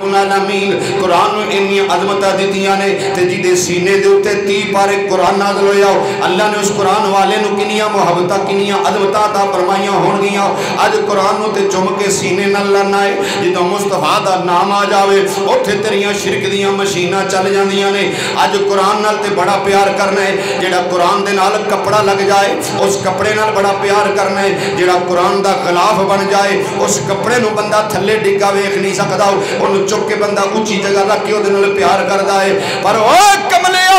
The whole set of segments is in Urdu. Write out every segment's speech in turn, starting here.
العالمین قرآن نو انہی عظمتہ دیتیاں نے تے جی دے سینے دے ہوتے 30 پارے قرآن نازل ہویا ہو اللہ نے اس قرآن والے نو کنیاں محبتہ کنیاں عظمتہ عطا فرمائیاں ہون گیاں اج قرآن نو تے چم کے سینے نہ لڑنا ہے جدوں مصطفیٰ دا نام آ جاوے اوتھے تیریاں شرک دیاں مشیناں چل جاندیاں نے اج قرآن نال تے بڑا پیار کرنا ہے جڑا قرآن دے نال کپڑا لگ جائے اس کپڑے نال بڑا پیار کرنا ہے جڑا قرآن دا غلاف بن جائے اس کپڑے نو بندہ تھلے ڈگا ویکھ نہیں سکدا اونوں چک کے بندہ اونچی جگہ رکھ کے اودے نال پیار کردا ہے پر او کملیا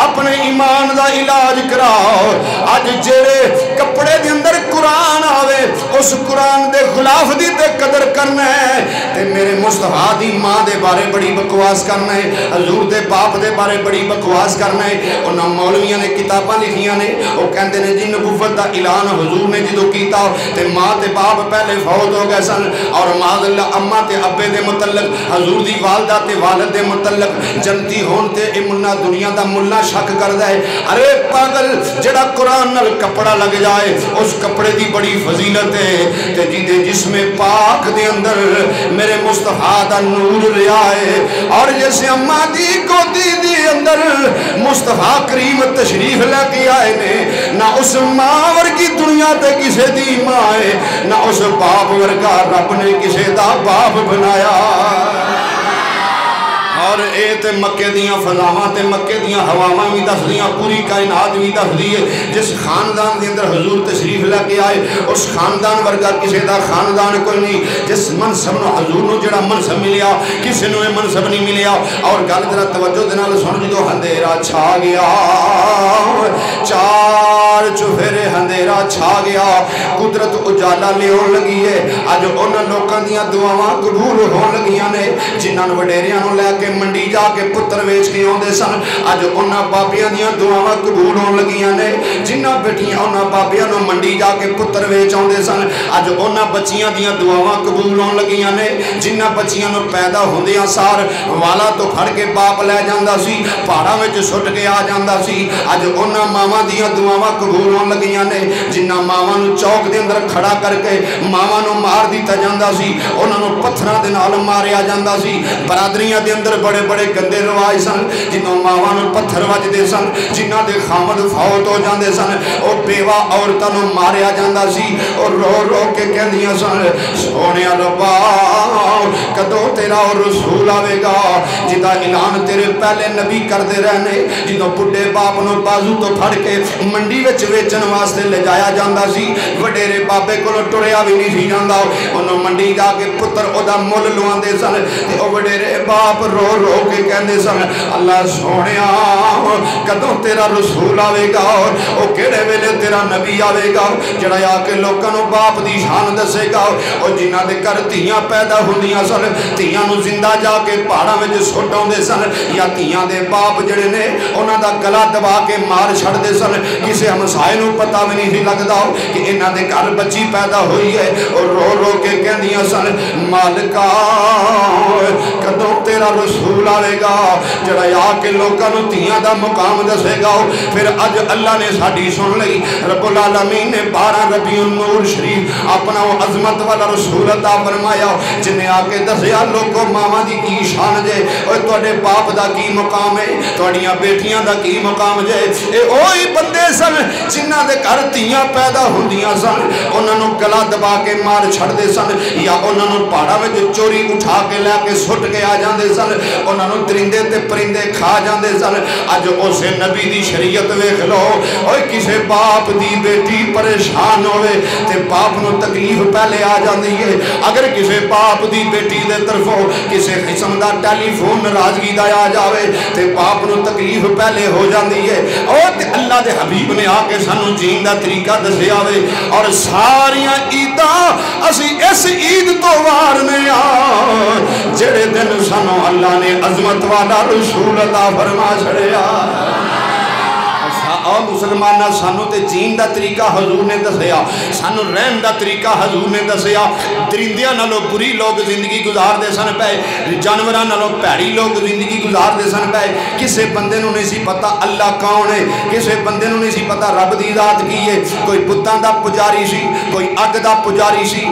اپنے ایمان دا علاج کراؤ اج جڑے کپڑے دے اندر قرآن آوے اس قرآن دے غلاف دی تے قدر کرنا ہے تے میرے مصطفیٰ دی ماں دے بارے بڑی بکواس کرنا ہے حضور دے باپ دے بارے بڑی بکواس کرنا ہے انہاں مولویاں نے کتاباں لکھیاں نے وہ کہندے نے جی نبوت دا اعلان حضور نے جدوں کیتا تے ماں تے باپ پہلے فوت ہو گئے سن اور معاذ اللہ اماں تے ابے دے متعلق حضور دی والدہ تے والد دے متعلق جنتی ہون تے اے منا دنیا دا ملا شک کردا ہے ارے پاگل جڑا قرآن نال کپڑا لگ جائے اس کپڑے دی بڑی فضیلت ہے تے جی دے جسم پاک دے اندر میرے مصطفیٰ دا نور رہا ہے اور جیسے اماں دی گودی دی اندر مصطفیٰ کریم تشریف لے کے آئے نے نہ اس ماں ورگی دنیا تے کسے دی ماں ہے نہ اس باپ ورگا رب نے کسے دا باپ بنایا اور اے تے مکے دیاں فضاواں تے مکے دیاں ہواواں بھی دس دیاں پوری کائنات بھی دس دیئے جس خاندان دے اندر حضور تشریف لے کے آئے اس خاندان ورگا کسے دا خاندان کوئی نہیں جس منصب نو حضور نو جڑا منصب ملیا کسے نو منصب نہیں ملیا اور گل ذرا توجہ دے نال سن جدوں اندھیرا چھا گیا چار چفیرے اندھیرا چھا گیا قدرت اجالا لیون لگی ہے اج انہاں لوکاں دیاں دعاواں قبول ہون لگیاں نے جنہاں نو وڈیریاں نو لے کے منڈی جا کے پتر ویچ کے ہوندے سن اج انہاں بابیاں دیاں دعاواں قبول ہون لگیاں نے جنہاں بیٹیاں انہاں بابیاں نو منڈی جا کے پتر ویچ ہوندے سن اج انہاں بچیاں دیاں دعاواں قبول ہون لگیاں نے جنہاں بچیاں نو پیدا ہوندیاں سار والا تو پھڑ کے باپ لے جاندا سی پہاڑاں وچ سٹ کے آ جاندا سی اج انہاں ماواں دیاں دعاواں قبول ہون لگیاں نے جنہاں ماواں نو چوک دے اندر کھڑا کر کے ماواں نو مار دتا جاندا سی انہاں نو پتھراں دے نال ماریا جاندا سی برادریاں دے اندر بڑے بڑے گندے رواج سن جنہوں ماواں نو پتھر وجدے سن جنہاں دے خامد فوت ہو جاندے سن او بیوہ عورتاں نو ماریا جاندا سی اور رو رو کے کہندیاں سن سونیا ربا کدوں تیرا رسول آوے گا جدا اعلان تیرے پہلے نبی کردے رہنے جدوں بڈھے باپ نو بازو تو پھڑ کے منڈی وچ ویچن واسطے لے جایا جاندا سی وڈیرے بابے کولوں ٹریا بھی نہیں سی جاندا انہوں منڈی جا کے پتر او دا مول لواندے سن تے او وڈیرے باپ رو رو کے کہندے سن اللہ سونیا کدوں تیرا رسول آوے گا او کیڑے ویلے تیرا نبی آوے گا جڑا آ کے لوکاں نو باپ دی شان دسے گا او جنہاں دے گھر دھیاں پیدا ہوندیاں سن دھیاں نو زندہ جا کے پہاڑاں وچ سٹ آوندے سن یا دھیاں دے باپ جڑے نے انہاں دا گلا دبا کے مار چھڑدے سن کسے ہمسائے نو پتہ بھی نہیں لگدا کہ انہاں دے گھر بچی پیدا ہوئی ہے اور رو رو کے کہندیاں سن مالکا کدوں تیرا رسول آوے گا جڑا آ کے لوکاں نو دھیاں دا مقام دسے گا پھر اج اللہ نے ساڈی سن لئی رب العالمین نے 12 ربیع النور شریف اپنا وہ عظمت والا رسول عطا فرمایا جن نے آ کے دسیا لوگوں ماواں دی کی شان جے اوے تواڈے باپ دا کی مقام ہے تواڈیاں بیٹیاں دا کی مقام جے اے اوہی بندے سن جنہاں دے گھر دھیاں پیدا ہوندیاں سن انہاں نو گلا دبا کے مار چھڑدے سن یا انہاں نو پہاڑاں وچ چوری اٹھا کے لے کے سٹ کے آ جاندے سن انہاں نو درندے تے پرندے کھا جاندے سن اج اسے نبی دی شریعت ویکھ لو اوے کسے باپ دی بیٹی پریشان ہوئے تے باپ نو تکلیف پہلے آ جاندی ہے اگر کسے باپ دی بیٹی دے طرفوں کسے قسم دا ٹیلی فون ناراضگی دا آ جاوے تے باپ نو تکلیف پہلے ہو جاندی ہے او تے اللہ دے حبیب نے آ کے سانو جین دا طریقہ دسیا وے اور ساریاں عیداں اسی اس عید تو وارنے جڑے دن سانو اللہ نے عظمت والا رسول عطا فرما چھڑیا او مسلمانہ سانو تے جین دا طریقہ حضور نے دسیا سانو رہن دا طریقہ حضور نے دسیا درندیاں نالو بری لوگ زندگی گزار دے سن پے جانوراں نالو پیڑی لوگ زندگی گزار دے سن پے کسے بندے نو نہیں سی پتہ اللہ کون ہے کسے بندے نو نہیں سی پتہ رب دی ذات کی ہے کوئی بتاں دا پجاری سی کوئی اگ دا پجاری سی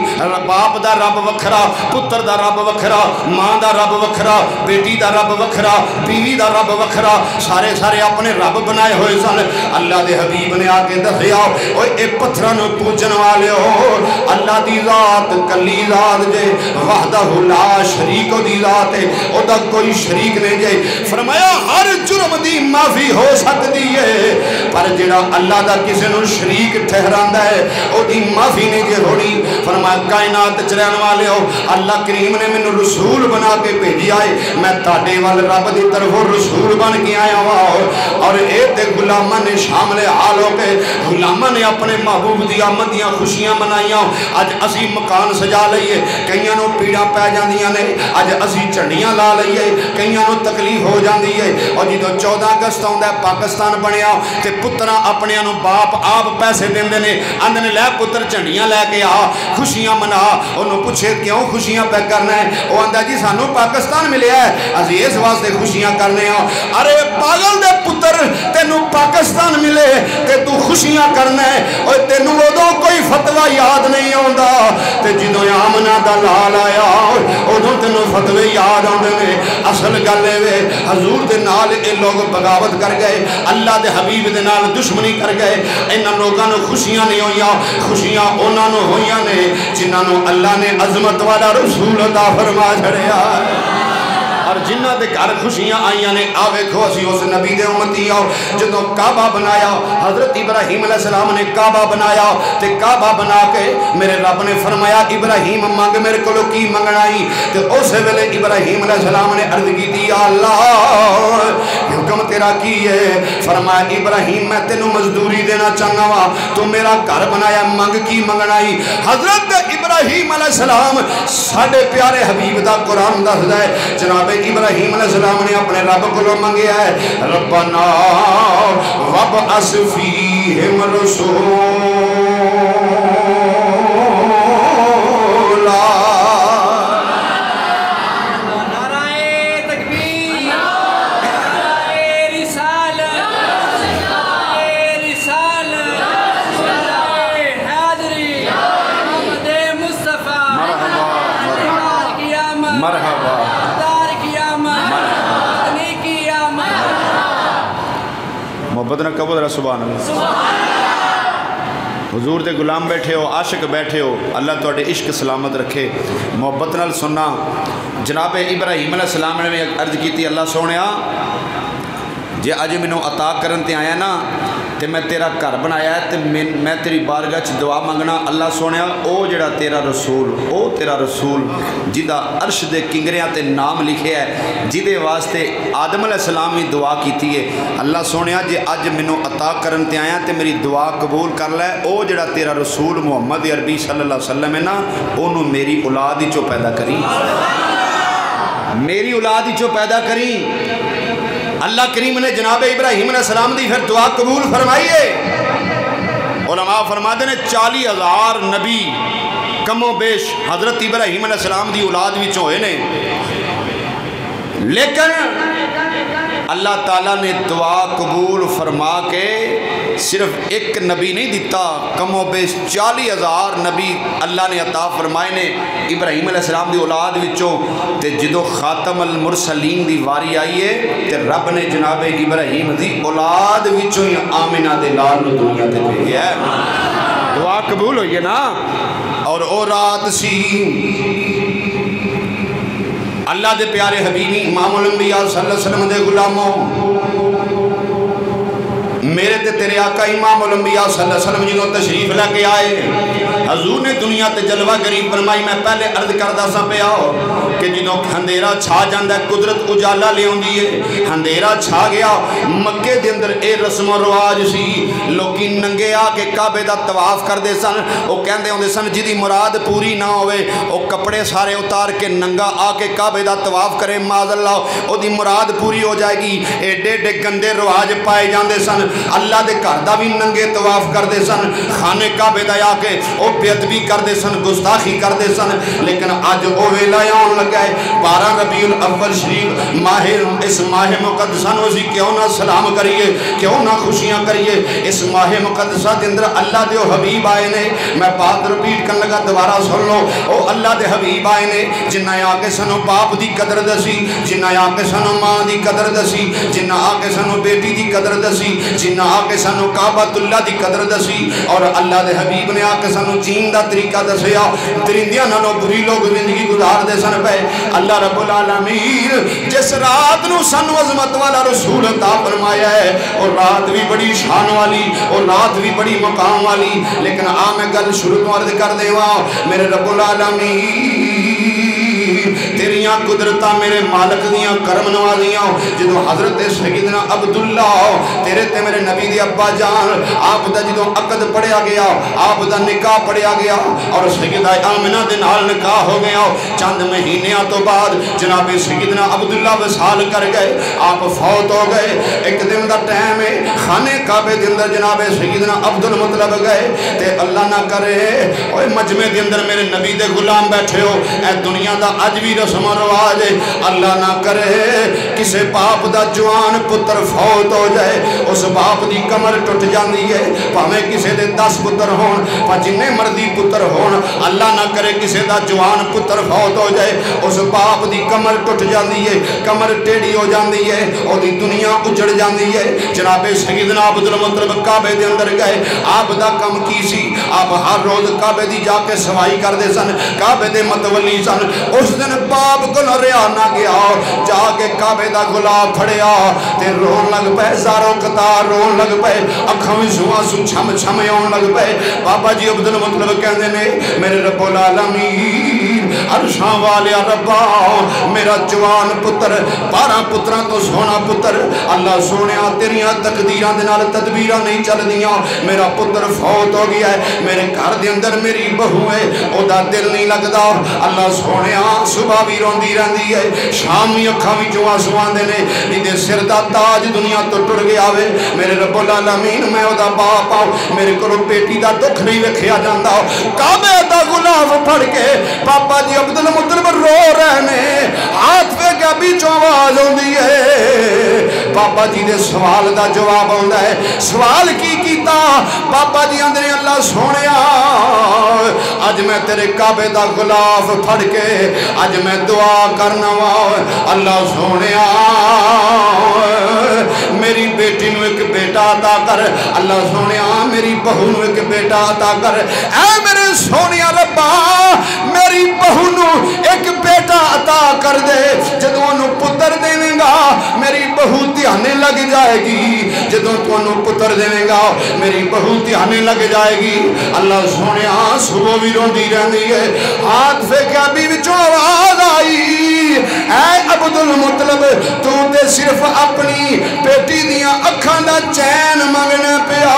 باپ دا رب وکھرا پتر دا رب وکھرا ماں دا رب وکھرا بیٹی دا رب وکھرا بیوی دا رب وکھرا سارے سارے اپنے رب بنائے ہوئے سن اللہ دے حبیب نے آ کے دسیا اوے اے پتھراں نو پوجن والے ہو اللہ دی ذات کلی ذات جے وحدہ لا شریک دی ذات ہے او دا کوئی شریک نہیں جے فرمایا ہر جرم دی معافی ہو سکتی ہے پر جڑا اللہ دا کسے نو شریک ٹھہراندا ہے او دی معافی نہیں جے ہونی فرمایا کائنات چ رہن والے ہو اللہ کریم نے مینوں رسول بنا کے بھیجیا ہے میں تاڈے وال رب دی طرف رسول بن کے آیا ہوں اور اے تے غلاماں نے شامل حال ہو کے غلاماں نے اپنے محبوب دی آمد دیاں خوشیاں منائیاں اج اسی مکان سجا لئیے کئیاں نو پیڑاں پے جاندیاں نے اج اسی جھنڈیاں لا لئیے کئیاں نو تکلیف ہو جاندی ہے اور جدوں 14 اگست آوندا ہے پاکستان بنیا تے پتراں اپنیاں نو باپ آپ پیسے دیندے نے آندے نے لے پتر جھنڈیاں لے کے آ خوشیاں منا انہوں پوچھے کیوں خوشیاں پہ کرنا ہے وہ آندہ جی سانو پاکستان ملیا ہے اسی اس واسطے خوشیاں کرنے ہوں ارے پاگل دے پتر تینو پاکستان ملے تے تو خوشیاں کرنا ہے اور تینو ادو کوئی فتوہ یاد نہیں ہوندا تے جدوں آمنہ دا لال آیا ادو تینو فتوے یاد آندے نے اصل گلے وے حضور دے نال اے لوگ بغاوت کر گئے اللہ دے حبیب دے نال دشمنی کر گئے انہاں لوگاں نو خوشیاں نہیں ہویاں خوشیاں انہاں نو ہویاں نے جنہاں نو اللہ نے عظمت والا رسول عطا فرما چھڑیا اور جنہ دے گھر خوشیاں آئیاں نے آوے کھو اسی اس نبی دے امتی آؤ جدوں کعبہ بنایا حضرت ابراہیم علیہ السلام نے کعبہ بنایا تے کعبہ بنا کے میرے رب نے فرمایا ابراہیم مانگ میرے کلو کی منگنائی تے اسے ویلے ابراہیم علیہ السلام نے عرض کی دی اللہ حکم تیرا کی ہے فرمایا ابراہیم میں تینوں مزدوری دینا چاہنا وا تو میرا گھر بنایا منگ کی منگنائی حضرت ابراہیم علیہ السلام ساڈے پیارے حبیب دا قرآن دسدا ہے جناب ابراہیم علیہ السلام نے اپنے رب کو منگیا ہے ربنا وابعث فیہم رسولا محبت نہ قبول رہا سبحان اللہ حضور دے غلام بیٹھے ہو عاشق بیٹھے ہو اللہ توڑے عشق سلامت رکھے محبت نال سننا جناب ابراہیم علیہ السلام نے عرض کی تھی اللہ سونیا جے اج مینوں عطا کرن تے آیا نا تے میں تیرا گھر بنایا ہے تے میں تیری بارگاہ چ دعا منگنا اللہ سونیا او جڑا تیرا رسول جدا عرش دے کنگریاں تے نام لکھے ہے جدے واسطے آدم علیہ السلام ہی دعا کیتی ہے اللہ سونیا جے اج مینوں عطا کرن تے آیا تے میری دعا قبول کر لے او جڑا تیرا رسول محمد عربی صلی اللہ علیہ وسلم ہے نا اونوں میری اولاد وچوں پیدا کری میری اولاد وچوں پیدا کری اللہ کریم نے جناب ابراہیم علیہ السلام دی پھر دعا قبول فرمائیے علماء فرماتے ہیں 40,000 نبی کم و بیش حضرت ابراہیم علیہ السلام دی اولاد بھی ہوئے نے لیکن اللہ تعالیٰ نے دعا قبول فرما کے صرف ایک نبی نہیں دیتا کم و بیش 40,000 نبی اللہ نے عطا فرمائے نے ابراہیم علیہ السلام دی اولاد وچوں تے جدو خاتم المرسلین دی واری آئیے تے رب نے جناب ابراہیم دی اولاد وچوں ہی آمنہ دے لال نو دنیا تے بھیجیا ہے دعا قبول ہوئی ہے نا اور او رات سی اللہ دے پیارے حبیبی امام الانبیاء صلی اللہ علیہ وسلم دے غلاموں میرے تے تیرے آقا امام الانبیاء صلی اللہ علیہ وسلم جنہوں تشریف لے کے آئے حضور نے دنیا تے جلوہ گری فرمائی. میں پہلے عرض کردا سا پیا کہ جدوں اندھیرا چھا جاندا ہے قدرت اجالا لے آندی ہے. اندھیرا چھا گیا مکے دے اندر اے رسم و رواج سی. لوکی ننگے آ کے کعبے دا طواف کردے سن. او کہندے ہوندے سن جدی مراد پوری نہ ہوئے او کپڑے سارے اتار کے ننگا آ کے کعبے دا طواف کرے معاذ اللہ او دی مراد پوری ہو جائے گی. ایڈے ایڈے گندے رواج پائے جاندے سن. اللہ دے گھر دا بھی ننگے طواف کردے سن. خانے کعبے دا آ کے او بے ادبی کردے سن, گستاخی کردے سن. لیکن اج او ویلا آن لگا ہے 12 ربیع الاول شریف ماہ اس ماہ مقدسہ نو اسی کیوں نہ سلام کریے, کیوں نہ خوشیاں کریے. اس ماہ مقدسہ دے اندر اللہ دے حبیب آئے نے. میں بات رپیٹ کرن لگا دوبارہ سن لو. او اللہ دے حبیب آئے نے جنہ آ کے سانو باپ دی قدر دسی, جنہ آ کے سانو ماں دی قدر دسی, جنہ آ کے سانو بیٹی دی قدر دسی, جنہ آ کے سانو کعبۃ اللہ دی قدر دسی. اور اللہ دے حبیب نے آ کے سانو جین دا طریقہ دسیا. درندیاں نالوں بری لوگ زندگی گزار دے سن پے. اللہ رب العالمین جس رات نو سانو عظمت والا رسول عطا فرمایا ہے اور رات بھی بڑی شان والی اور رات بھی بڑی مقام والی. لیکن میں گل شروع تو عرض کر دیواں میرے رب العالمین تیریاں قدرتاں میرے مالک دیاں کرم نوازیاں. جدو حضرت سیدنا عبداللہ تیرے تے میرے نبی دی ابا جان آپ دا جدو عقد پڑھیا گیا, آپ دا نکاح پڑھیا گیا اور سیدہ آمنہ دے نال نکاح ہو گیا. چند مہینیاں تو بعد جناب سیدنا عبداللہ وصال کر گئے, آپ فوت ہو گئے. ایک دن دا ٹائم ہے خانے کعبے دے اندر جناب سیدنا عبدالمطلب گئے تے اللہ نہ کرے اوے مجمع دے اندر میرے نبی دے غلام بیٹھے ہو. اے دنیا دا اج بھی رسم و رواج ہے. اللہ نہ کرے کسے باپ دا جوان پتر فوت ہو جائے, اس باپ دی کمر ٹوٹ جاندی ہے. پاویں کسے دے 10 پتر ہون پا جننے مرضی پتر ہون, اللہ نہ کرے کسے دا جوان پتر فوت ہو جائے اس باپ دی کمر ٹوٹ جاندی ہے, کمر ٹیڑھی ہو جاندی ہے, اور دی دنیا اجڑ جاندی ہے. جناب سیدنا عبدالمطلب کعبے دے اندر گئے. آپ دا کم کی سی, آپ ہر روز کعبے دی جا کے سوائی کر دے سن, کعبے دے متولی سن. اس دن باپ کو رہا نہ گیا, جا کے کعبے دا گلاب پھڑیا تے رون لگ پے, زاروں قطار رون لگ پے, اکھاں وچ آنسو چھم چھم آن لگ پے. بابا جی عبدالمطلب کہندے نے میرے رب العالمین عرشاں والیا ربا میرا جوان پتر 12 پتراں تو سونا پتر, اللہ سونیا تیریاں تقدیراں دے نال تدبیراں نہیں چل دیاں. میرا پتر فوت ہو گیا ہے, میرے گھر دے اندر میری بہو ہے او دا دل نہیں لگدا. اللہ سونیا صبح بھی روندی رہندی ہے, شام بھی اکھاں وچوں آنسو آندے نے, جدے سر دا تاج دنیا تو ٹر گیا وے. میرے رب العالمین میں او دا باپ آؤ, میرے کو بیٹی دا دکھ نہیں ویکھیا جاندا. کعبے دا غلاف پھڑ کے پاپا جی عبدالمطلب رو رہے نے, ہاتھ پہ کیا بیچوں آواز ہوندی ہے. پاپا جی دے سوال دا جواب ہوندا ہے. سوال کی کیتا پاپا جی اندر اللہ سونیا اج میں تیرے کعبے دا غلاف پھڑ کے اج میں دعا کرنا وا. اللہ سونیا میری بیٹی نو ایک بیٹا عطا کر, اللہ سونیا میری بہو نو ایک بیٹا عطا کر. اے میرے سونیا ربا میری بہو نو ایک بیٹا عطا کر دے. جدوں انہوں پتر دینے گا میری بہو دھیانے لگ جائے گی, جدوں تو انہوں پتر دینے گا میری بہو دھیانے لگ جائے گی. اللہ سونیا صبح بھی روندی رہندی ہے, ہاتھ پھینکیا بھی وچوں آواز آئی, اے عبدالمطلب تو تے صرف اپنی بیٹی دیاں اکھاں دا چین منگنے پیا,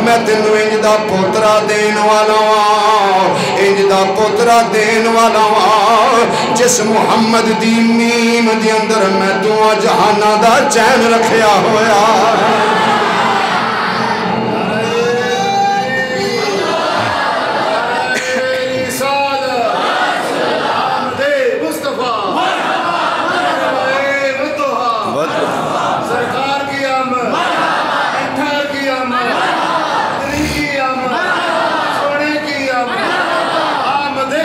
میں تینوں انج دا پوترا دین والا ہاں, انج دا پوترا دین والا ہاں جس محمد دی میم دی اندر میں دعا جہانہ دا چین رکھیا ہویا.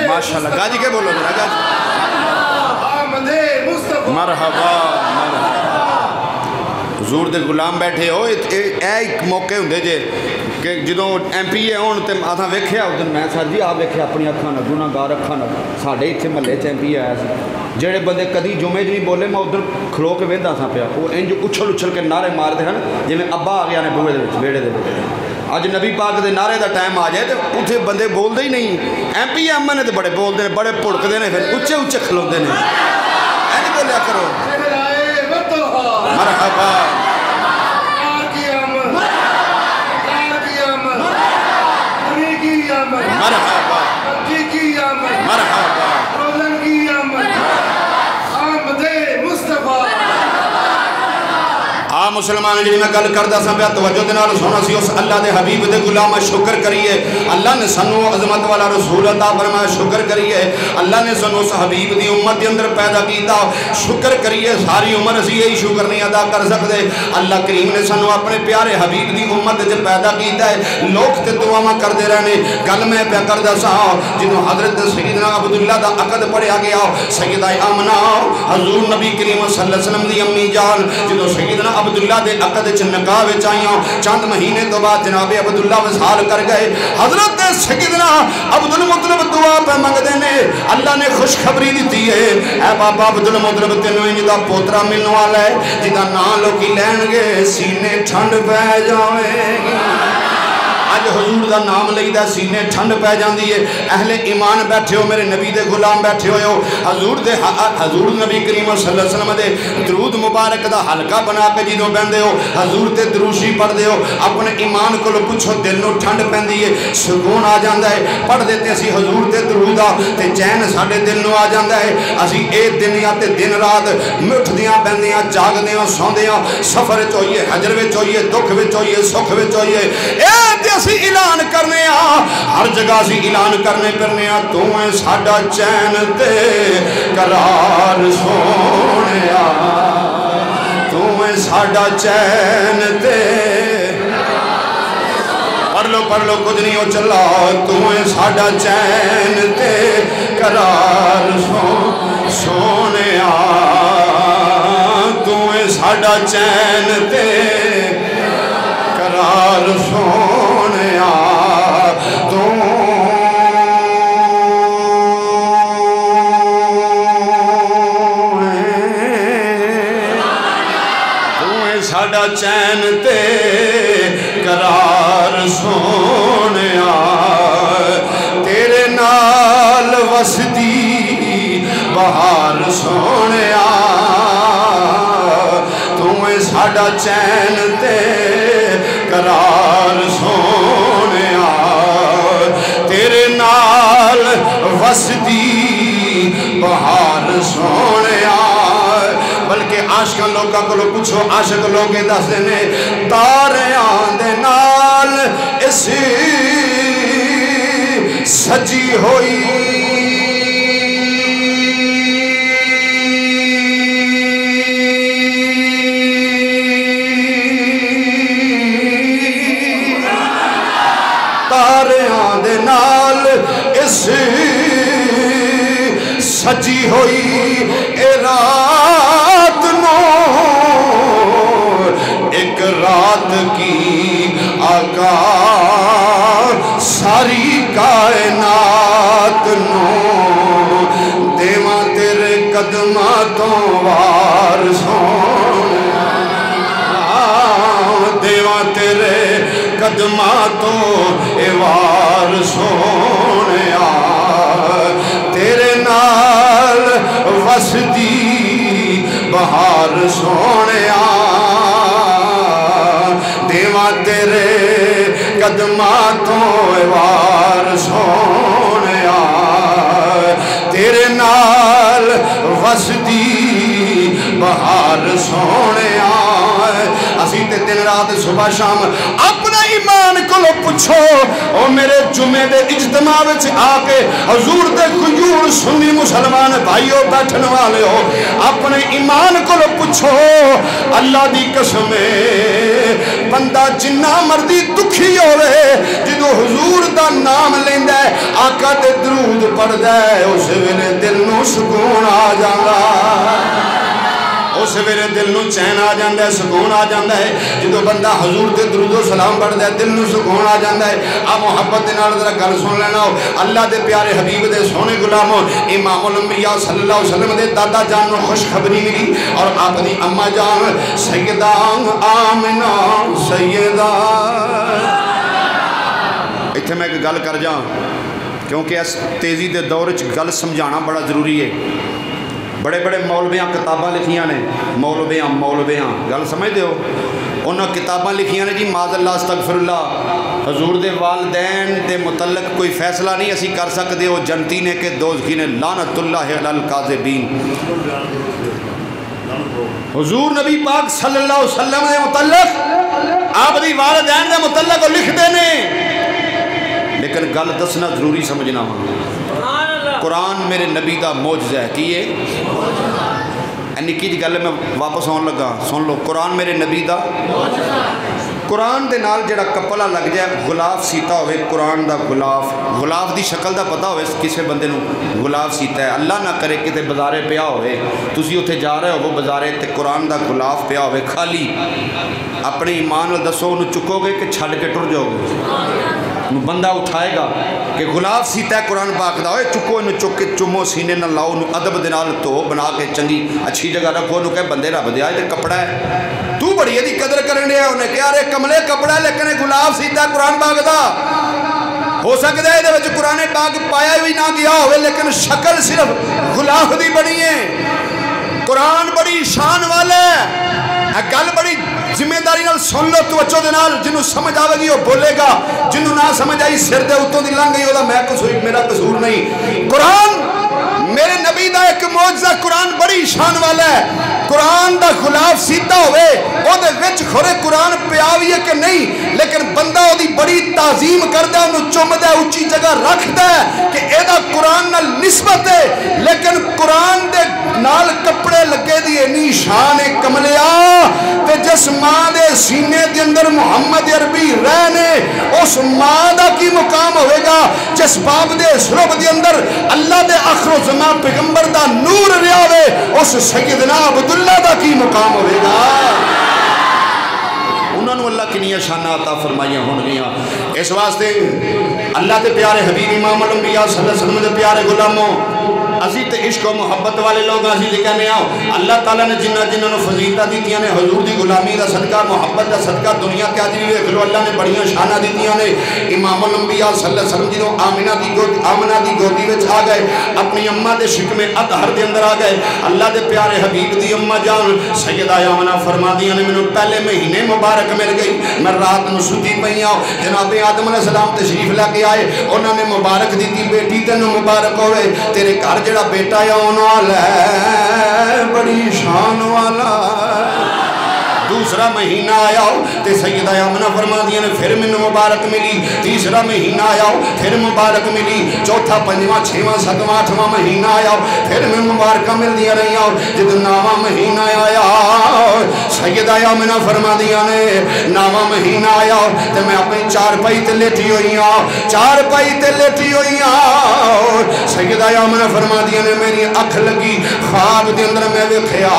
ماشاءاللہ گاجی کے بولو میرا گاجی مرحبا. حضور دے غلام بیٹھے ہو, ایک موقع ہوندے جے کہ جدوں ایم پی اے ہون تے آتھاں ویکھیا اس دن میں سر جی آپ ویکھیا اپنی اکھاں نال گناہگار اکھاں نال. ساڈے اتھے محلے چ ایم پی اے آیا سی, جڑے بندے کدی جمعے نہیں بولے میں ادھر کھلو کے ویندا سا پیا, وہ انج اچھل اچھل کے نعرے مارتے ہیں جویں ابا آ گیا نے بوئے دے وچ ویڑے دے وچ. اج نبی پاک دے نعرے دا ٹائم آ جائے تو اتنے بندے بولتے ہی نہیں ایم پی ایم نے تو بڑے بولتے ہیں بڑے پھڑکتے ہیں پھر اچھے اچھے کھلوتے ہیں ایسے بولیا کرو مرحبا مرحبا مرحبا مسلمان جی میں گل کردا سا پیا توجہ دے نال سونا سی اس اللہ دے حبیب دے غلام شکر کریے اللہ نے سانو عظمت والا رسول عطا فرمایا شکر کریے اللہ نے سانو اس حبیب دی امت دے اندر پیدا کیتا شکر کریے ساری عمر اسی یہی شکر نہیں ادا کر سکتے اللہ کریم نے سانو اپنے پیارے حبیب دی امت وچ پیدا کیتا ہے لوگ تے دعاواں کردے رہنے گل میں پیا کردا سا جدوں حضرت سیدنا عبداللہ دا عقد پڑھیا گیا سیدہ آمنہ حضور نبی کریم صلی اللہ علیہ وسلم دی امی جان جدوں سیدنا عبداللہ دے عقد چ نکاح وچ آئیاں چند مہینے تو بعد جناب عبداللہ وصال کر گئے حضرت سیدنا عبدالمطلب دعا پہ منگدے نے اللہ نے خوشخبری دیتی ہے اے بابا عبدالمطلب تینوں انج دا پوترا ملن والا ہے جدا نام لوکی لین گے سینے ٹھنڈ پہ جاوے گی اج حضور دا نام لئیدا سینے ٹھنڈ پہ جاندی ہے اہل ایمان بیٹھے ہو میرے نبی دے غلام بیٹھے ہوئے ہو حضور نبی کریم صلی اللہ علیہ وسلم دے درود مبارک دا حلقہ بنا کے جنہوں بندے ہو حضور تے دروشی پڑھ دے ہو اپنے ایمان کو لو پوچھو دل نو ٹھنڈ پہندی ہے سکون آ جاندہ ہے پڑھ دیتے اسی حضور تے درودا تے چین ساڑھے دل نو آ جاندہ ہے اسی ایک دن یا تے دن رات مٹھ دیاں بندیاں جاگ دیاں سون دیاں سفر چوئیے حجر وچ چوئیے دکھ وچ چوئیے سکھ وچ چوئیے اسی اعلان کرنے ہر جگہ سی اعلان کرنے پرنے تو ہے ساڑا چین تے قرار سونے تو ہے ساڑا چین تے پڑھ لو کچھ نہیں ہو چلا تو ہے ساڑا چین تے قرار سونے تو ہے ساڑا چین تے قرار سونے ساڑا چین تے قرار سونیا تیرے نال وسدی بہار سونیا تمہیں ساڑا چین تے قرار سونیا تیرے نال وسدی بہار سونیا بلکہ عاشق لوگا کو لوگ پوچھو عاشق لوگے دس دینے تاریاں دے نال اسی سجی ہوئی تاریاں دے نال اسی سجی ہوئی اے رات نو ایک رات کی آقا ساری کائنات نو دیواں تیرے قدماتوں وار سونے دیواں تیرے قدماتوں وار سونے تیرے نال وسدی بہار سونے دیواں تیرے قدماتوں وار سونے تیرے نال وسدی بہار سونے اسی تے دن رات صبح شام اپنا ایمان کو لو پچھو او میرے جمعے دے اجتماع وچ آکے حضور دے خجور سنی مسلمان بھائیو بیٹھن والے ہو اپنے ایمان کو لو پچھو اللہ دی قسمے بندہ جنہ مردی دکھی ہوئے جدو حضور دا نام لیندہ ہے آقا دے درود پڑھ دے اس ویلے دل نو سکون آ جاندہ اس ویلے دل نو چین آ جاندہ ہے سکون آ جاندہ ہے جدو بندہ حضور دے درود و سلام پڑھ دے دل نو سکون آ جاندہ ہے آپ محبت دے نال ذرا گل سن لینا ہو اللہ دے پیارے حبیب دے سونے غلاموں امام الانبیاء صلی اللہ علیہ وسلم دے دادا جان نو خوش خبری ملی اور آپ دی اماں جان سیدہ آمنہ سیدہ اتنے میں ایک گل کر جا کیونکہ اس تیزی دے دور گل سمجھانا بڑا ضروری ہے. بڑے بڑے مولویاں کتاباں لکھیاں نے، مولویاں گل سمجھتے ہو؟ انہوں کتاباں لکھیاں نے جی معاذ اللہ استغفر اللہ حضور دے والدین دے متعلق کوئی فیصلہ نہیں اسی کر سکتے، وہ جنتی نے کہ دوزخی نے، لعنت اللہ علی الکاذبین. حضور نبی پاک صلی اللہ علیہ وسلم دے متعلق آپ دی والدین دے متعلق وہ لکھتے نے، لیکن گل دسنا ضروری سمجھنا ہوں. قرآن میرے نبی دا معجزہ ہے. کی ہے نکی جی گل میں واپس آن لگا، سن لو. قرآن میرے نبی دا قرآن دے نال جڑا کپلا لگ جائے غلاف سیتا ہوئے، قرآن دا غلاف دی شکل دا پتہ ہوئے کسے بندے نو غلاف سیتا ہے. اللہ نہ کرے کتے بازارے پیا ہوئے، تسی اتھے جا رہے ہو وہ بازارے تے قرآن دا غلاف پیا ہوئے خالی، اپنے ایمان نال دسو انہوں چکو گے کہ چھڑ کے ٹر جاؤ گے؟ بندہ اٹھائے گا کہ غلاف سیتا ہے قرآن پاک دا، چکو انہوں چک کے چمو سینے نہ لاؤ، انہوں ادب دے نال تو بنا کے چنگی اچھی جگہ رکھو، انہوں کہ بندے رب دیا یہ کپڑا ہے، تو بڑی یہ دی قدر کرنے ہے. انہیں کہ یارے کملے کپڑا ہے لیکن غلاف سیتا ہے قرآن پاک دا. ہو سکتا ہے یہ قرآن پاک پایا بھی نہ گیا ہوئے لیکن شکل صرف غلاف دی بنی ہے. قرآن بڑی شان والا ہے. گل بڑی ذمہ داری نال سن لو توجہ دے نال، جنوں سمجھ آوے گی وہ بولے گا، جنوں نہ سمجھ آئی سر دے اتوں دی لنگ گئی وہ میں قصور میرا قصور نہیں. قرآن میرے نبی دا ایک معجزہ، قرآن بڑی شان والا ہے. قرآن دا غلاف سیدھا ہوئے او دے وچ کھورے قرآن پیاوی ہے کہ نہیں، لیکن بندہ او دی بڑی تعظیم کردا، انہوں چومدا اونچی جگہ رکھدا ہے کہ اے دا قرآن نال نسبت ہے، لیکن قرآن دے نال کپڑے لگے دی انی شان کملیا تے جس ماں دے سینے دے اندر محمد عربی رہنے اس ماں دا کی مقام ہوئے گا، جس باپ دے سرب دے اندر اللہ دے آخر و زمان پیغمبر دا نور ریاوے اس سیدنا عبداللہ دا کی مقام ہوئے گا. انہوں نے اللہ کی نیہ شانہ عطا فرمائیاں ہون گیا. اس واسطے اللہ دے پیارے حبیب امام الانبیاء صلی اللہ علیہ وسلم دے پیارے غلاموں، اسی تے عشق و محبت والے لوگ اسی لکھنے آؤ. اللہ تعالیٰ نے جنہوں نے فضیلتہ دیتیاں نے حضور دی غلامی دا صدقہ، محبت دا صدقہ دنیا کیا دی ہوئے کھلو اللہ نے بڑیاں شانہ دیتیاں نے. امام الانبیاء صلی اللہ علیہ وسلم جنہوں آمنہ دی گودی وچ آ گئے، اپنی اممہ دے شکم اطہر دے اندر آ گئے. اللہ دے پیارے حبیب دی اممہ جان سیدہ آمنہ فرما دیا نے منوں پہلے مہینے مبارک مل گئی، میں رات نو ستی پئی آؤ. جناب آدم علیہ السلام تشریف لے کے آئے، انہوں نے مبارک دیتی بیٹی تینوں مبارک ہوئے، تیرے گھر جڑا بیٹا یا آن والا ہے بڑی شان والا. دوسرا مہینہ آیا ہو تے سیدہ آمنہ فرما دیا نے پھر میں مبارک ملی. تیسرا مہینہ آیا ہو پھر مبارک ملی. چوتھا پنجواں چھواں ستواں آٹھواں مہینہ آیا ہو پھر میں مبارکہ مل دیا رہی ہو. جب نواں مہینہ آیا سیدہ آمنہ فرما دیا نے نواں مہینہ آیا ہو تے میں اپنی چار پائی تے لیٹی ہوئی ہوں، چار پائی تے لیٹی ہوئی ہوں. سیدہ آمنہ فرما دیا نے میری اکھ لگی خواب دے اندر میں ویکھیا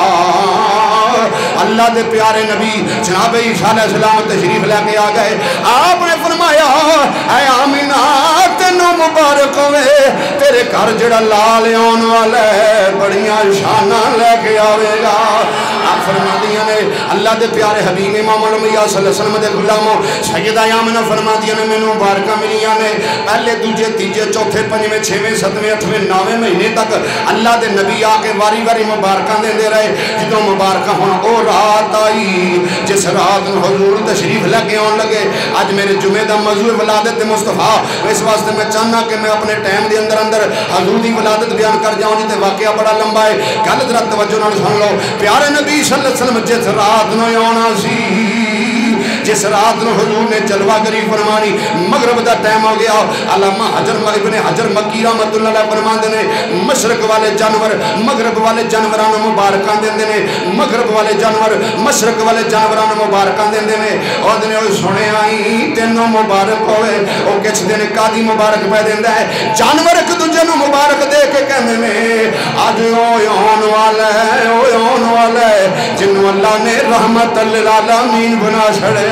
اللہ دے پیارے نبی جناب عیسیٰ علیہ السلام تشریف لے کے آ گئے. آپ نے فرمایا اے آمینہ تینوں مبارک ہوئے، تیرے گھر جڑا لال آن والا ہے بڑیاں شانہ لے کے آوے گا. آپ فرما دیا نے اللہ دے پیارے حبیب امام الانبیاء صلی اللہ علیہ وسلم دے غلاموں سیدہ آمنہ فرما دیا نے مینوں مبارکہ ملیاں نے. پہلے دوجے تیجے چوتھے پنجویں چھویں ستویں اٹھویں نویں مہینے تک اللہ دے نبی آ کے واری واری مبارکاں دے رہے. جدوں مبارکہ ہونا او رات آئی جس رات حضور تشریف لے کے آن لگے. اج میرے جمعے دا موضوع ولادت مصطفیٰ، اس واسطے میں چاہنا کہ میں اپنے ٹائم دے اندر حضور دی ولادت بیان کر جاؤں جی تے واقعہ بڑا لمبا ہے. گل ذرا توجہ نال سن لو. پیارے نبی صلی اللہ علیہ وسلم جس رات نو آنا سی، جس رات نو حضور نے جلوہ گری فرمانی، مغرب دا ٹائم ہو گیا. علامہ ابن حجر مکی رحمت اللہ علیہ فرماندے نے مشرق والے جانور مغرب والے جانوراں نوں مبارکاں دیندے نے، مغرب والے جانور مشرق والے جانوراں نوں مبارکاں دیندے نے. او دے او سنے آئی تینوں مبارک ہوئے. او کچھ دن کادی مبارک پہ دیندا ہے، جانور ایک دوجے نوں مبارک دے کے کہندے نے اج او آن والا ہے، او آن والا ہے جنوں اللہ نے رحمت للعالمین بنا چھڑیا.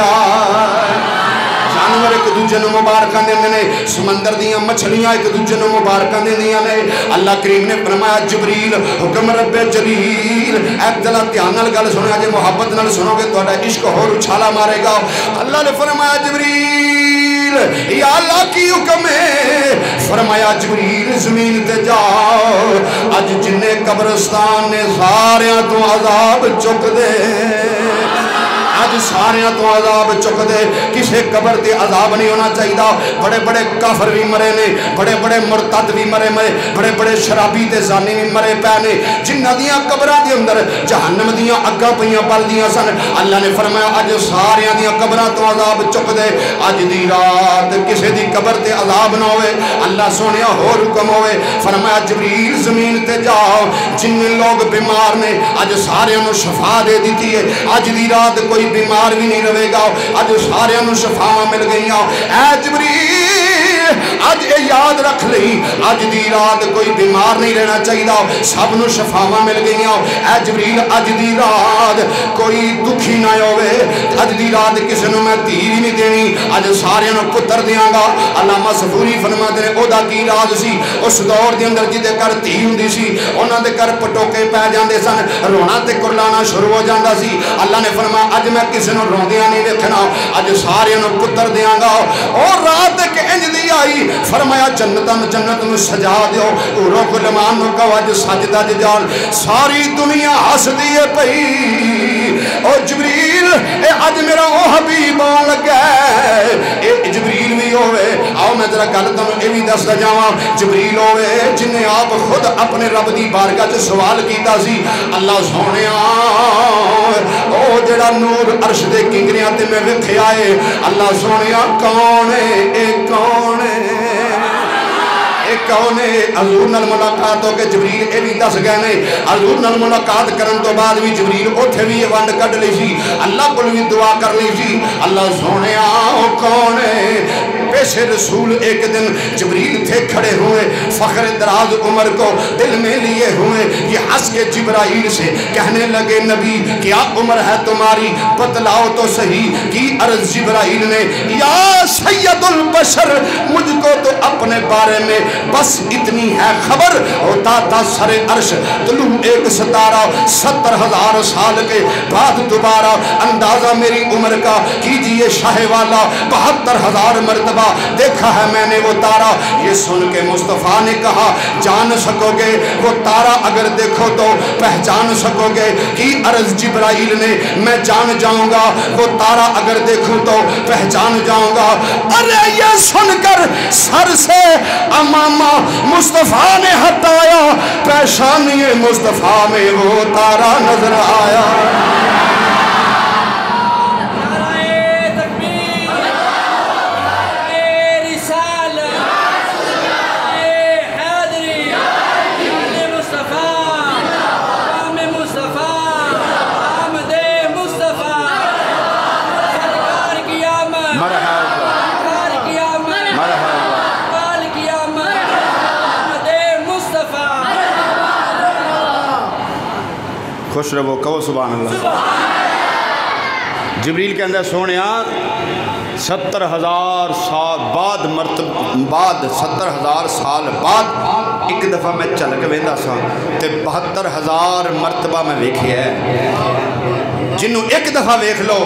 جانور ایک دوجے نوں مبارکاں دیندے نے، سمندر دیاں مچھلیاں ایک دوجے نوں مبارکاں دیندیاں نے. اللہ کریم نے فرمایا جبریل حکم رب جلیل، اے دلا دھیان نال گل سنیا جے محبت نال سنو گے تہاڈا عشق ہور اچھالا مارے گا. اللہ نے فرمایا جبریل جبریل یا اللہ کی حکم ہے؟ فرمایا جبریل زمین تے جاؤ اج جنے قبرستان نے ساریاں تو عذاب چک دے اج ساریاں تو عذاب چک دے کسے قبر تے عذاب نہیں ہونا چاہیے بڑے بڑے کافر بھی مرے نے بڑے بڑے مرتد بھی مرے بڑے بڑے شرابی تے زانی بھی مرے پے نے جنہاں دیاں قبراں دے اندر جہنم دیاں اگاں پیاں بلدیاں سن اللہ نے فرمایا اج ساریاں دیاں قبراں تو عذاب چک دے اج دی رات کسے دی قبر تے عذاب نہ ہوئے اللہ سونیا ہور حکم ہوئے فرمایا جبریل زمین تے جاؤ جن لوگ بیمار نے اج ساریاں نو شفا دے دیتی ہے اج دی رات کوئی بیمار بھی نہیں رہے گا اج سارے نو شفاواں مل گئیاں اے جبریل اج اے یاد رکھ لئی اج دی رات کوئی بیمار نہیں رہنا چاہیے سب نو شفاواں مل گئیاں اے جبریل اج دی رات کوئی دکھی نہ ہوے اج دی رات کسے نو میں دھی بھی نہیں دینی اج سارے نو پتر دیاں گا علامہ صفوری فرماتے ہیں او دا کی راز سی اس دور دے اندر جدے گھر دھی ہوندی سی انہاں دے گھر پٹوکے پے جاندے سن رونا تے کرلانا شروع ہو جاندا سی اللہ نے فرمایا اج میں کسی نو روندیاں نہیں ویکھنا اج سارے نو پتر دیاں گا اور رات کے انج دی آئی فرمایا جنت نو سجا دیو اورو غلمان نو کہو اج سجدہ جان ساری دنیا ہس دی ہے پئی او جبریل اے اج میرا او حبیب آن لگا اے جبریل بھی ہوئے آؤ میں ذرا گل تانوں اے بھی دس جاواں جبریل ہوئے جن نے آپ خود اپنے رب دی بارگاہ چ سوال کیتا سی اللہ سونیا او جڑا نور عرش دے کنگریاں تے میں ویکھیا اے اللہ سونیا کون ہے اے کون ہے اے کون ہے حضور نال ملاقات ہو کے جبریل اے بھی دس گئے نے حضور نال ملاقات کرن تو بعد بھی جبریل اوتھے بھی ونڈ کڈ لئی سی اللہ کول بھی دعا کر لئی سی اللہ سونیا او کون ہے پیش رسول ایک دن جبریل تھے کھڑے ہوئے فخر دراز عمر کو دل میں لیے ہوئے یہ ہنس کے جبرائیل سے کہنے لگے نبی کیا عمر ہے تمہاری بتلاؤ تو صحیح کی عرض جبرائیل نے یا سید البشر مجھ کو تو اپنے بارے میں بس اتنی ہے خبر ہوتا تھا سر عرش طلوع ایک ستارہ 70,000 سال کے بعد دوبارہ اندازہ میری عمر کا کیجئے شاہ والا 72,000 مرتبہ دیکھا ہے میں نے وہ تارا یہ سن کے مصطفیٰ نے کہا جان سکو گے وہ تارا اگر دیکھو تو پہچان سکو گے کی عرض جبرائیل نے میں جان جاؤں گا وہ تارا اگر دیکھوں تو پہچان جاؤں گا ارے یہ سن کر سر سے امامہ مصطفیٰ نے ہٹایا پیشانی مصطفیٰ میں وہ تارا نظر آیا خوش رہو کہو سبحان اللہ جبریل کے اندر سونیا 70,000 سال بعد 70,000 سال بعد ایک دفعہ میں چل کے ویندا سا تے 72,000 مرتبہ میں ویکھیا ہے جنوں ایک دفعہ ویکھ لو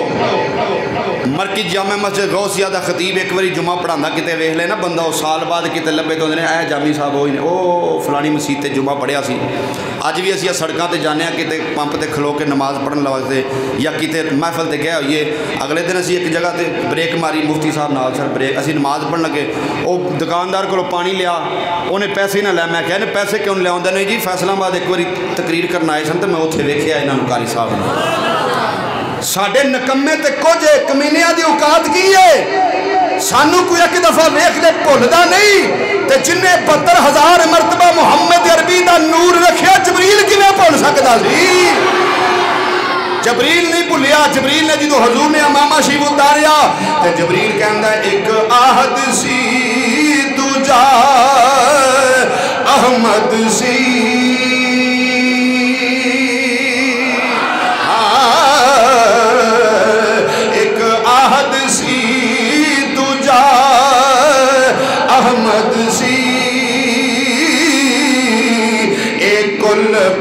مرکز جامع مسجد غوثیہ دا خطیب ایک باری جمعہ پڑھاندا کتے ویکھ لے نا بندہ او سال بعد کتے لبے تو اے جامی صاحب ہوئی نے او فلانی مسجد تے جمعہ پڑھیا سی اج بھی اسی سڑکاں تے جانے کتے پمپ تے کھلو کے نماز پڑھن واسطے یا کتے محفل تے گیا ہوئیے اگلے دن اسی ایک جگہ تے بریک ماری مفتی صاحب نال سر بریک اسی نماز پڑھن لگے او دکاندار کولو پانی لیا انہیں پیسے نہ لے میں کہنے پیسے کیوں لے آندا نہیں جی فیصلہ آباد ایک باری تقریر کرنا آئے سن تے میں اوتھے ویکھیا انہاں نوں قاری صاحب نے ساڈے نکمے تے کچھ کمینیاں دی اوقات کی ہے سانو کوئی ایک دفعہ ویکھ لے بھولدا نہیں تے جن نے 72,000 مرتبہ محمد عربی دا نور رکھیا جبریل کیویں بھول سکدا سی جبریل نہیں بھولیا جبریل نے جدوں حضور نے امامہ شریف اتاریا تے جبریل کہندا ایک عہد سی تجا احمد سی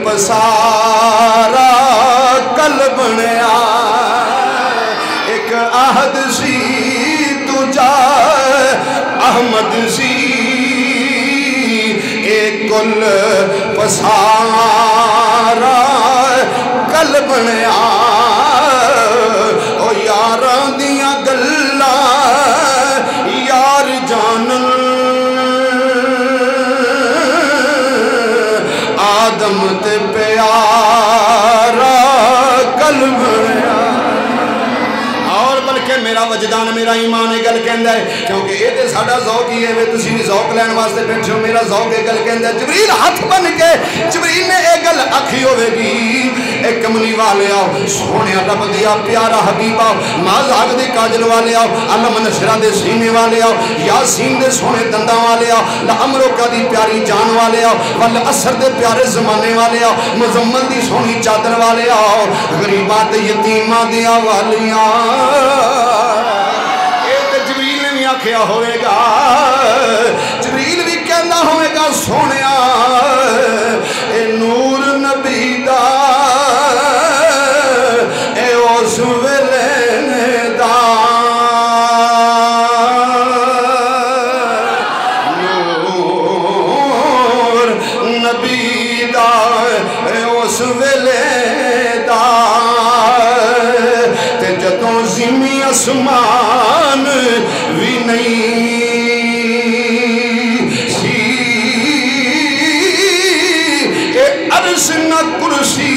پسارا کل بنیا ایک عہد سی تجا احمد سی ایک کل پسارا کل بنیا او یاراں دیاں گلاں یار جانن آدم تے پیارا کل بنیا اور بلکہ میرا وجدان میرا ایمان گل کہندا ہے کیونکہ یہ تے ساڈا ذوق ہی ہے تسی بھی ذوق لین واسطے بیٹھے ہو میرا ذوق یہ گل کہندا ہے جبریل ہاتھ بن کے جبریل نے یہ گل آکھی ہوے گی اے کملی والے آؤ سونے رب دیا پیارا حبیب آؤ مازاگ دے کاجل والے آؤ علم نشرہ دے سینے والے آؤ یاسین دے سونے دنداں والے آؤ لعمرکہ دی پیاری جان والے آؤ والعصر دے پیارے زمانے والے آؤ مزمل دی سونی چادر والے آؤ غریباں تے یتیماں دیا والیاں جبریل نے بھی آکھیا ہوئے گا جبریل بھی کہنا ہوئے گا سونیا اے نور نبی دا اے اس ویلے دا نور نبی دا اے اس ویلے دا تے جدوں زمین اسمان بھی نہیں سی اے عرش نہ کرسی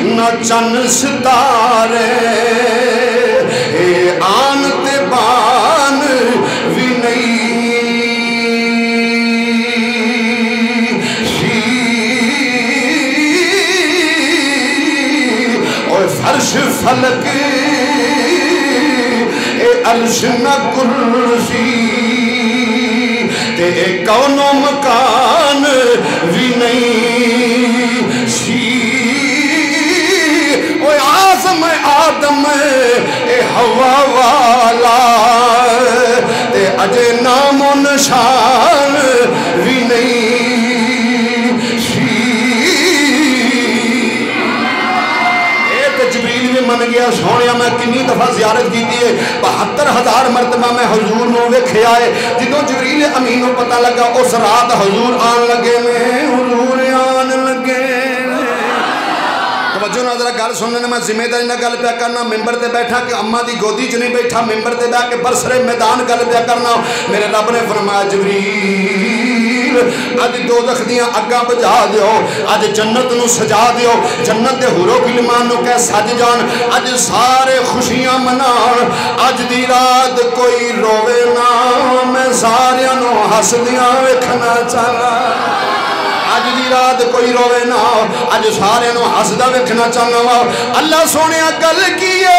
نہ چن ستارے اے آن تے بان بھی نہیں سی اور فرش فلک عرش نہ کرسی تے کون و مکان بھی نہیں سی اوہ آزم آدم اے ہوا والا تے اجے نام و نشان بھی نہیں سی جبریل بھی من گیا سونیا میں کنی دفعہ زیارت کی دیئے 72,000 مرتبہ میں حضور نو ویکھے آئے جدوں جبریل امین کو پتہ لگا اس رات حضور آن لگے میں حضور آن لگے توجہ نہ ذرا گل سننے میں ذمہ داری نہ گل پیا کرنا ممبر تے بیٹھا کہ اماں دی گودی چ نہیں بیٹھا ممبر تے بیٹھ کے برسرے میدان گل پیا کرنا میرے رب نے فرمایا جبریل اج دوزخ دیاں اگاں بجھا دیو اج جنت نو سجا دیو جنت دے حور و غلمان نو کہہ سج جان اج سارے خوشیاں منان اج دی رات کوئی روے نہ میں ساریاں نو ہسدیاں ویکھنا چاہنا اج دی رات کوئی روے نہ اج سارے نو ہسدا ویکھنا چاہنا وا اللہ سونے گل کیے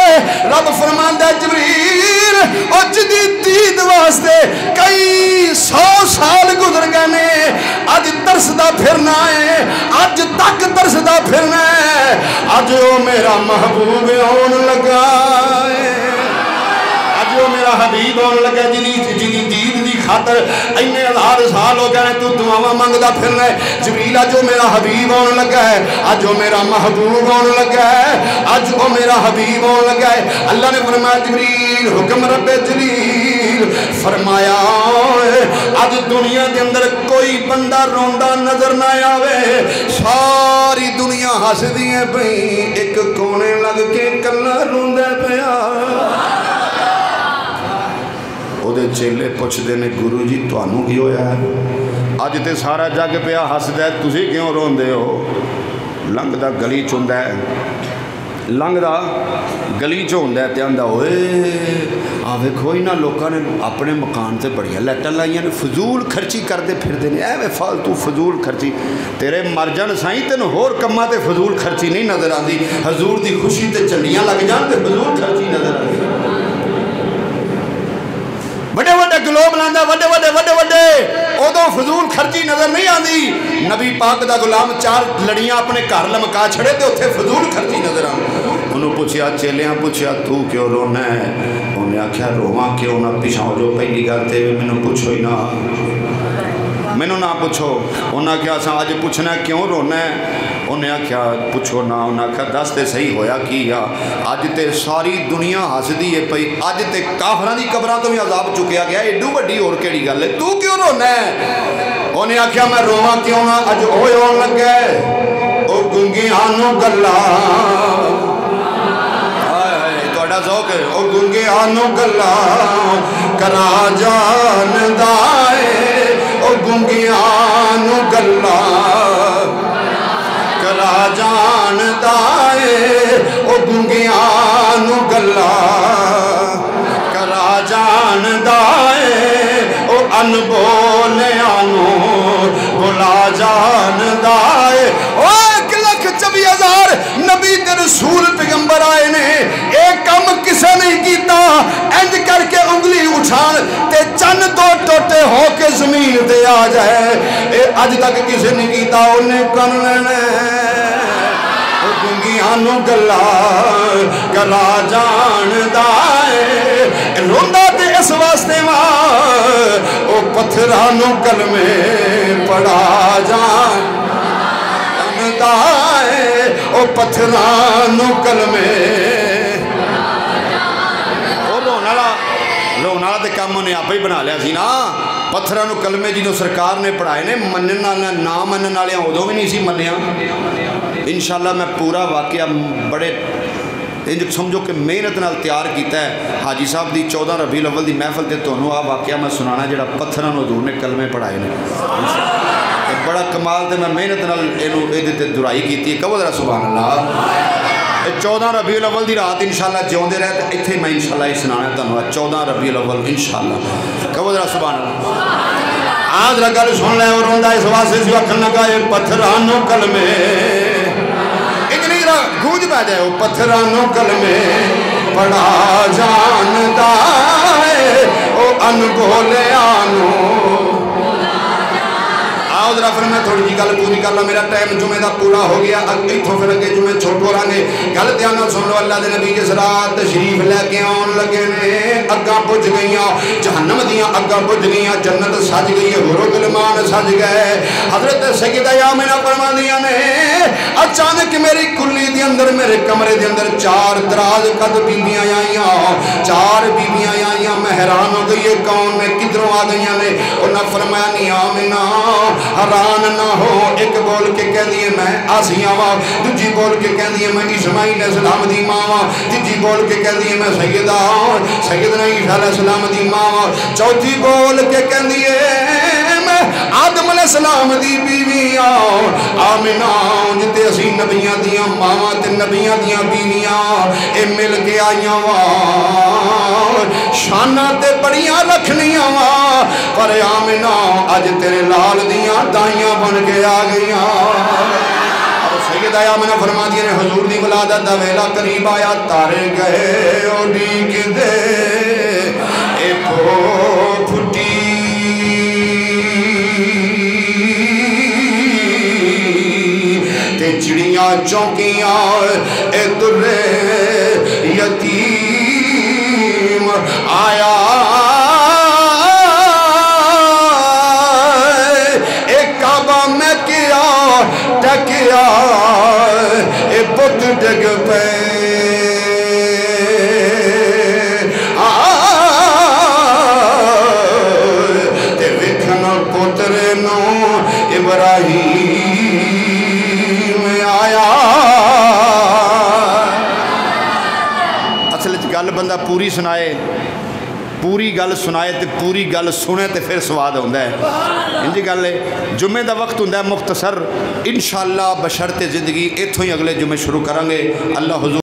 رب فرماندا جبریل اج دی دید واسطے کئی 100 سال گزر گئے نے اج ترسدا پھرنا ہے اج تک ترسدا پھرنا ہے اج او میرا محبوب آن لگا ہے اج او میرا حبیب آن لگا جی دید دی خاطر اینے 1000 سال ہو گئے تو دعاواں منگدا پھرنا ہے جبریل اج او میرا حبیب آن لگا ہے اج او میرا محبوب آن لگا ہے اج او میرا حبیب آن لگا ہے اللہ نے فرمایا جبریل حکم رب جلیل فرمایا اج دنیا دے اندر کوئی بندہ روندا نظر نہ آوے ساری دنیا ہسدی ہے پئی ایک کونے لگ کے کلا روندا پیا چیلے پوچھتے ہیں گرو جی تانوں کی ہویا ہے اج تے سارا جگ پیا ہسدا ہے تسی کیوں روندے ہو لنگدا گلی چ ہوندا ہے لنگدا گلی چ ہوندا ہے تے آندا اوئے آ ویکھو انہاں لوکاں نے اپنے مکان تے بڑیاں لائٹاں لائیاں نے فضول خرچی کردے پھردے نے ایویں فالتو فضول خرچی تیرے مر جان سائیں تینوں ہور کماں تے فضول خرچی نہیں نظر آندی حضور دی خوشی تے چنڈیاں لگ جان تے فضول خرچی نظر آندی بڑے بڑے گلوب لاندا وڈے وڈے وڈے وڈے ادو فضول خرچی نظر نہیں آندی نبی پاک دا غلام 4 لڑیاں اپنے گھر لمکا چھڑے تے اوتھے فضول خرچی نظر آندی انہوں پوچھیا چیلیاں پوچھیا تو کیوں رونا ہے انہیں آکھیا رواں کیوں نہ پیچھاں جو پہلی گل تے مینوں پوچھو ہی نہ مینوں نہ پوچھو انہاں کیا اساں اج پوچھنا کیوں رونا ہے انہیں آخیا پوچھو نہ، انہیں آخیا دس تے صحیح ہویا کی آ، اج تے ساری دنیا ہسدی ہے پئی، اج تے کافراں دی قبراں تو بھی عذاب چکیا گیا، ایڈو وڈی اور کیڑی گل ہے، تو کیوں رونا ہے؟ انہیں آخیا میں رواں کیوں نہ، اج ہوئے ہون لگے او گنگیاں نو گلاں، تہاڈا ذوق ہے، او گنگیاں نو گلاں کرا جاندا اے، او گنگیاں نو گلاں کرا جاندا اے، او گنگیاں نو گلاں کرا جاندا اے، او ان بولیاں نو بلا جاندا اے۔ او 1,24,000 نبی تے رسول پیغمبر آئے نے، ایک کم کسے نہیں کیتا، انج کر کے انگلی اٹھان تے چن دو ٹوٹے ہو کے زمین تے آ جائے، اے اج تک کسے نہیں کیتا، انہیں کن لینے گنگیاں نو گلاں کرا جاندا اے، روندا تے اس واسطے ماں او پتھراں نو کلمے پڑھا جاندا اے، او پتھراں نو کلمے لونا تے کام انہیں آپ ہی بنا لیا سی نا، پتھراں نو کلمے جنہوں سرکار نے پڑھائے نے، منن والا نہ منن والے ادوں بھی نہیں سی منیا۔ انشاءاللہ میں پورا واقعہ بڑے سمجھو کہ محنت نال تیار کیتا ہے، حاجی صاحب دی 14 ربیع الاول دی محفل تے تانوں آ واقعہ میں سنانا جڑا پتھراں نو حضور نے کلمے پڑھائے نے، بڑا کمال تے میں محنت نال اینو ایدے تے درائی کیتی ہے، کہو ذرا سبحان اللہ۔ 14 ربیع الاول دی رات انشاءاللہ جیوندے رہے تے ایتھے میں انشاءاللہ یہ سنانا تانوں 14 ربیع الاول انشاءاللہ، کہو ذرا سبحان اللہ۔ آج گل سن لے اور روندا اس واسطے سی آکھن لگا اے پتھراں نو کلمے، گونج پہ جائے وہ پتھراں نو کلمے پڑھا جاندا اے، او ان بولیاں نو۔ آؤ ذرا پھر میں تھوڑی جی گل پوری کر لا، میرا ٹائم جمعے دا پورا ہو گیا، اتھوں پھر اگے جمعے چھوٹو رہاں گے۔ گل دھیان نال سن لو، اللہ دے نبی جس رات تشریف لے کے آن لگے نے، اگاں بجھ گئیاں جہنم دیاں اگاں بجھ گئیاں، جنت سج گئی، حور و غلمان سج گئے۔ حضرت سیدہ آمنہ فرماندیاں نے اچانک میری کلی دے اندر، میرے کمرے دے اندر 4 دراز قد بیبیاں آئیاں، 4 بیبیاں آئیاں، میں حیران ہو گئی یہ کون نے، کدھروں آ گئیاں نے؟ انہاں فرمایا نہیں آمنہ حیران نہ ہو، ایک بول کے کہہ دیے میں آسیہ وا، دوجی بول کے کہہ دیے میں اسماعیل علیہ السلام دی ماں وا، تیجی بول کے کہہ دیے میں سیدنا عیسیٰ علیہ السلام دی ماں وا، چوتھی بول کے کہہ دیے میں آدم علیہ السلام دی بیوی آمنہ، جتے اسی نبیاں دیاں ماں تے نبیاں دیاں بیویاں اے مل کے آئیاں وا، شانہ تے بڑیاں رکھنیاں وا، پر آمنہ اج تیرے لال دیاں دائیاں بن کے آ گئیاں۔ سیدہ آمنہ فرما دیے نے حضور دی ولادت دا ویلا قریب آیا، تارے گئے اڈیک دے اے پھو پھٹی، تے چڑیاں چونکیاں اے درے یتیم آیا، ٹکیا اے بت ڈگ پے، تے وکھن پترے نو ابراہیم آیا۔ اصل گل بندہ پوری سنائے، پوری گل سنائے تے پوری گل سنے تے پھر سواد ہوندہ ہے، انجی گل ہے۔ جمعے دا وقت ہوندہ ہے مختصر، انشاءاللہ بشرط زندگی ایتھوں ہی اگلے جمعے شروع کریں گے۔ اللہ حضور